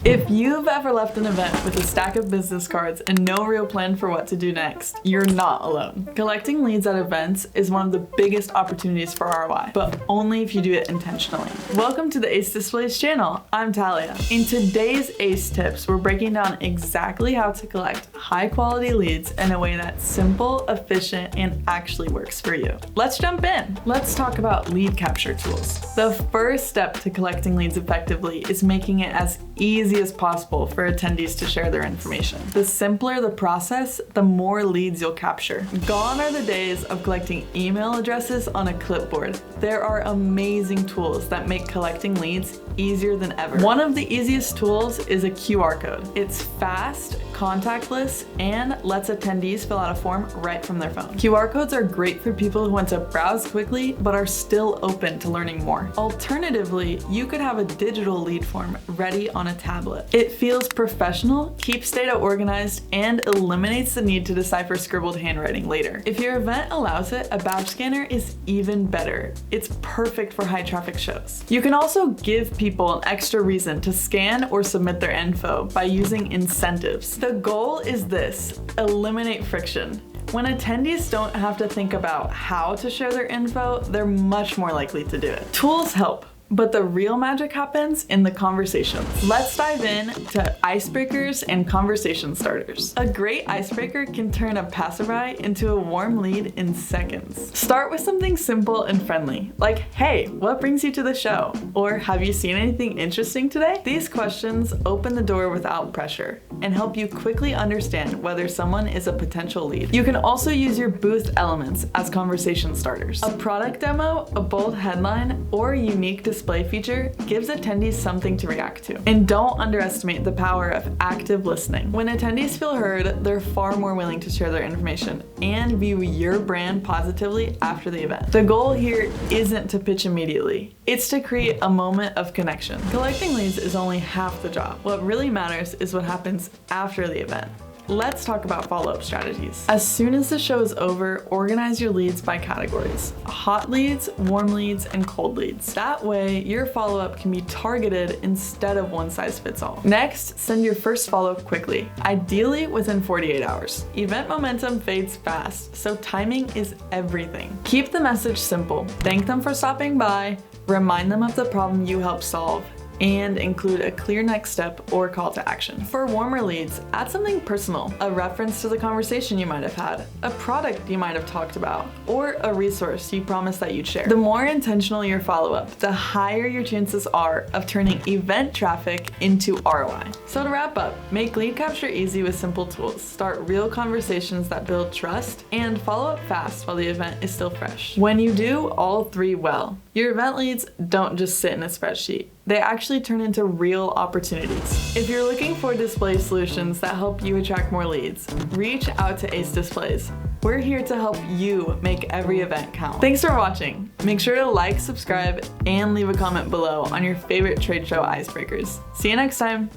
If you've ever left an event with a stack of business cards and no real plan for what to do next, you're not alone. Collecting leads at events is one of the biggest opportunities for ROI, but only if you do it intentionally. Welcome to the Ace Displays channel. I'm Talia. In today's Ace Tips, we're breaking down exactly how to collect high-quality leads in a way that's simple, efficient, and actually works for you. Let's jump in. Let's talk about lead capture tools. The first step to collecting leads effectively is making it as easy as possible for attendees to share their information. The simpler the process, the more leads you'll capture. Gone are the days of collecting email addresses on a clipboard. There are amazing tools that make collecting leads easier than ever. One of the easiest tools is a QR code. It's fast, contactless, and lets attendees fill out a form right from their phone. QR codes are great for people who want to browse quickly but are still open to learning more. Alternatively, you could have a digital lead form ready on a tablet. It feels professional, keeps data organized, and eliminates the need to decipher scribbled handwriting later. If your event allows it, a badge scanner is even better. It's perfect for high traffic shows. You can also give people an extra reason to scan or submit their info by using incentives. The goal is this: eliminate friction. When attendees don't have to think about how to share their info, they're much more likely to do it. Tools help, but the real magic happens in the conversations. Let's dive in to icebreakers and conversation starters. A great icebreaker can turn a passerby into a warm lead in seconds. Start with something simple and friendly, like, hey, what brings you to the show? Or have you seen anything interesting today? These questions open the door without pressure and help you quickly understand whether someone is a potential lead. You can also use your booth elements as conversation starters. A product demo, a bold headline, or a unique display feature gives attendees something to react to. And don't underestimate the power of active listening. When attendees feel heard, they're far more willing to share their information and view your brand positively after the event. The goal here isn't to pitch immediately. It's to create a moment of connection. Collecting leads is only half the job. What really matters is what happens after the event. Let's talk about follow-up strategies. As soon as the show is over, organize your leads by categories: hot leads, warm leads, and cold leads. That way, your follow-up can be targeted instead of one size fits all. Next, send your first follow-up quickly, ideally within 48 hours. Event momentum fades fast, so timing is everything. Keep the message simple. Thank them for stopping by, remind them of the problem you helped solve, and include a clear next step or call to action. For warmer leads, add something personal, a reference to the conversation you might have had, a product you might have talked about, or a resource you promised that you'd share. The more intentional your follow-up, the higher your chances are of turning event traffic into ROI. So to wrap up, make lead capture easy with simple tools, start real conversations that build trust, and follow up fast while the event is still fresh. When you do all three well, your event leads don't just sit in a spreadsheet. They actually turn into real opportunities. If you're looking for display solutions that help you attract more leads, reach out to Ace Displays. We're here to help you make every event count. Thanks for watching. Make sure to like, subscribe, and leave a comment below on your favorite trade show icebreakers. See you next time.